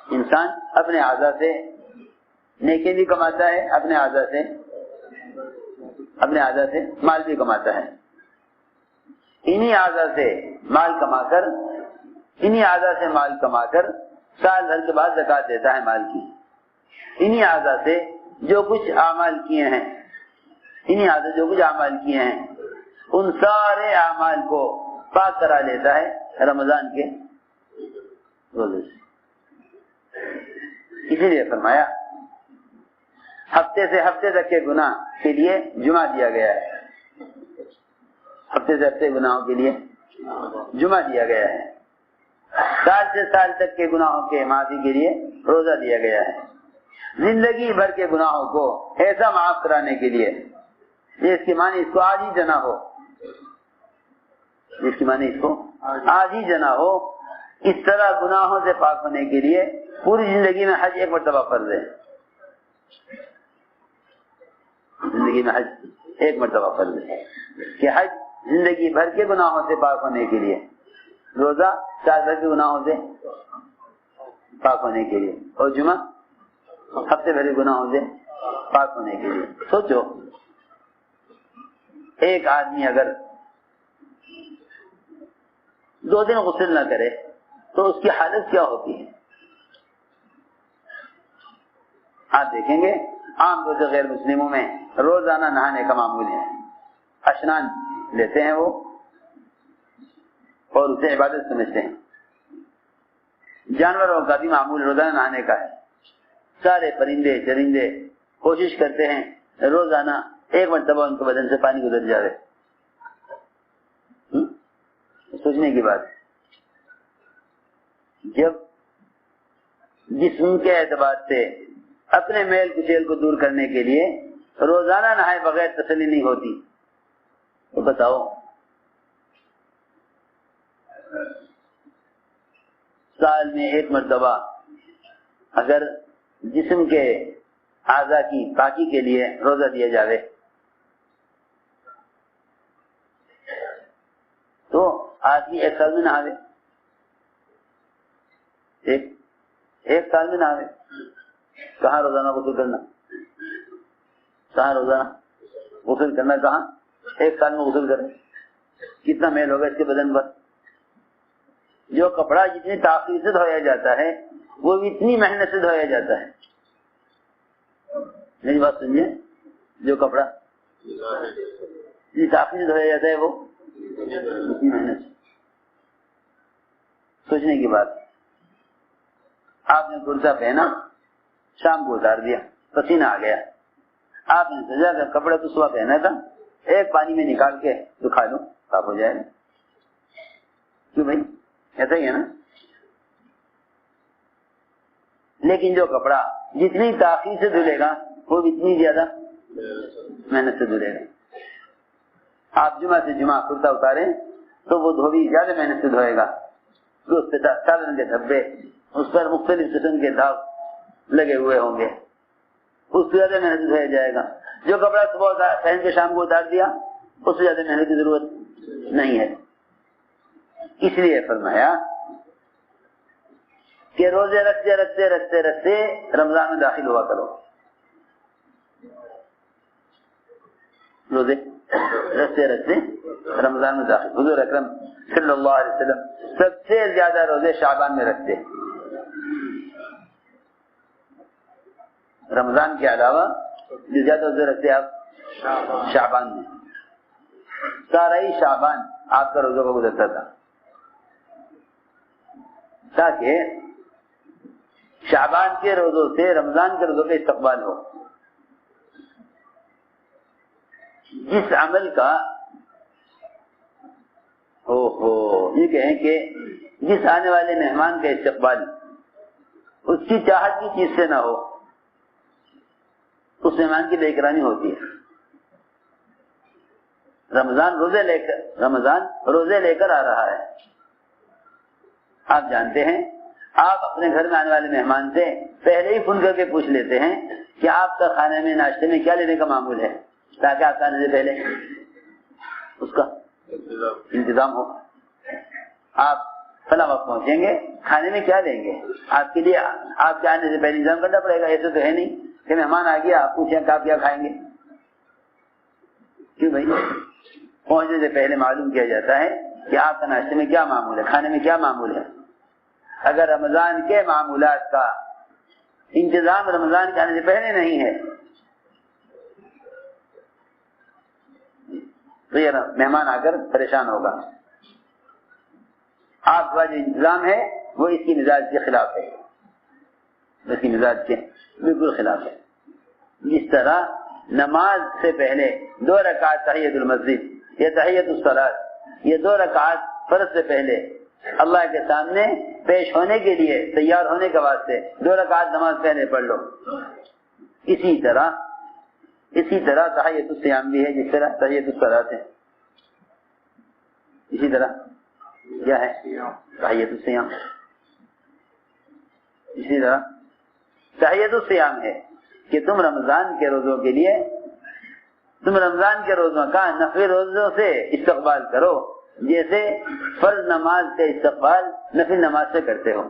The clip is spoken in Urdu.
انسان اپنے اعضاء سے نیکی بھی کماتا ہے، اپنے اعضاء سے مال بھی کماتا ہے. انہی اعضاء سے مال کما کر سال بھر کے بعد زکات دیتا ہے مال کی. انہی اعضاء سے جو کچھ اعمال کیے ہیں ان سارے اعمال کو پاک کرا لیتا ہے رمضان کے روزے سے. اسی لیے فرمایا ہفتے سے ہفتے تک کے گناہ کے لیے جمعہ دیا گیا ہے. ہفتے سے ہفتے گناہوں کے لیے جمعہ دیا گیا ہے. سال سے سال تک کے گناہوں کے معافی کے لیے روزہ دیا گیا ہے. زندگی بھر کے گناہوں کو ایسا معاف کرانے کے لیے اس کی معنی اس کو آج ہی جنا ہو. اس طرح گناہوں سے پاک ہونے کے لیے پوری زندگی میں حج ایک مرتبہ فرض ہے. کہ حج زندگی بھر کے گناہوں سے پاک ہونے کے لیے، روزہ سال بھر کے گناہوں سے پاک ہونے کے لیے، اور جمعہ ہفتے بھر کے گناہوں سے پاک ہونے کے لیے. سوچو ایک آدمی اگر 2 دن غسل نہ کرے تو اس کی حالت کیا ہوتی ہے؟ آپ دیکھیں گے عام طور سے غیر مسلموں میں روزانہ نہانے کا معمول ہے. اشنان لیتے ہیں وہ اور اسے عبادت سمجھتے ہیں. جانوروں کا بھی معمول روزانہ نہانے کا ہے. سارے پرندے چرندے کوشش کرتے ہیں روزانہ ایک مرتبہ ان کے بدن سے پانی گزر جائے. سوچنے کی بات. جب جسم کے اعتبار سے اپنے میل کچیل کو دور کرنے کے لیے روزانہ نہائے بغیر تسلی نہیں ہوتی تو بتاؤ سال میں ایک مرتبہ اگر جسم کے اعضاء کی پاکی کے لیے روزہ دیا جاوے تو آدمی ایک سال میں نہاوے. ایک سال میں نہاوے. کہاں روزانہ غسل کرنا؟ کہاں ایک سال میں غسل کریں؟ کتنا میل ہوگا اس کے بدن پر؟ جو کپڑا جتنی تاخیر سے دھویا جاتا ہے وہ اتنی محنت سے دھویا جاتا ہے. میری بات سمجھے؟ جو کپڑا جتنی تاخیر سے دھویا جاتا ہے وہ اتنی محنت سے. سوچنے کی بات. آپ نے کرتا پہنا، شام کو اتار دیا، پسینہ آ گیا. آپ نے سجا کر کپڑا تو صبح پہنا تھا، ایک پانی میں نکال کے سکھا لو، صاف ہو جائے گا. کیوں بھائی؟ ایسا ہی ہے نا. لیکن جو کپڑا جتنی تاخیر سے دھلے گا وہ اتنی زیادہ محنت سے دھلے گا. آپ جمعہ سے جمعہ کرتا اتاریں تو وہ دھوبی زیادہ محنت سے دھوئے گا. اس پہ سالن کے دھبے، اس پر مختلف قسم کے داغ لگے ہوئے ہوں گے، اس سے زیادہ محنت دھویا جائے گا. جو کپڑا صبح پہن کے شام کو اتار دیا اس سے زیادہ محنت کی ضرورت نہیں ہے. اس لیے فرمایا کہ روزے رکھتے رمضان میں داخل ہوا کرو. روزے رکھتے رمضان میں داخل. حضور اکرم صلی اللہ علیہ وسلم سب سے زیادہ روزے شعبان میں رکھتے. رمضان کے علاوہ جو زیادہ روزے رکھتے آپ شعبان میں. سارا ہی شعبان آپ کا روزوں کا گزرتا تھا تاکہ شعبان کے روزوں سے رمضان کے روزوں کا استقبال ہو. جس عمل کا یہ کہیں کہ جس آنے والے مہمان کا استقبال اس کی چاہت کی چیز سے نہ ہو، اس مہمان کی بے اکرامی ہوتی ہے. رمضان روزے لے کر آ رہا ہے. آپ جانتے ہیں آپ اپنے گھر میں آنے والے مہمان سے پہلے ہی فون کر کے پوچھ لیتے ہیں کہ آپ کا کھانے میں ناشتے میں کیا لینے کا معمول ہے، تاکہ آپ آنے سے پہلے اس کا انتظام ہو. آپ فلاں وقت پہنچیں گے، کھانے میں کیا لیں گے؟ آپ کے لیے آپ کے آنے سے پہلے انتظام کرنا پڑے گا. ایسے تو ہے نہیں کہ مہمان آ گیا آپ پوچھیں کہ آپ کیا کھائیں گے. کیوں بھائی؟ پہنچنے سے پہلے معلوم کیا جاتا ہے کہ آپ کا ناشتے میں کیا معمول ہے, کھانے میں کیا معمول ہے. اگر رمضان کے معمولات کا انتظام رمضان کے آنے سے پہلے نہیں ہے تو یہ مہمان آ کر پریشان ہوگا. آپ کا جو انتظام ہے وہ اس کی مزاج کے خلاف ہے, اس کی مزاج کے بالکل خلاف ہے. جس طرح نماز سے پہلے 2 رکعت تحیۃ المسجد یا تحیۃ الصلاۃ, یہ 2 رکعت فرض سے پہلے اللہ کے سامنے پیش ہونے کے لیے تیار ہونے کے واسطے 2 رکعت نماز پہلے پڑھ لو. اسی طرح تحیۃ الصیام بھی ہے, جس طرح تحیۃ الصلاۃ ہے. اسی طرح کیا ہے تحیۃ الصیام, اسی طرح تحیۃ الصیام ہے کہ تم رمضان کے روزوں کے لیے تم رمضان کے روزوں کا نفل روزوں سے استقبال کرو جیسے فرض نماز کا استقبال نفل نماز سے کرتے ہو.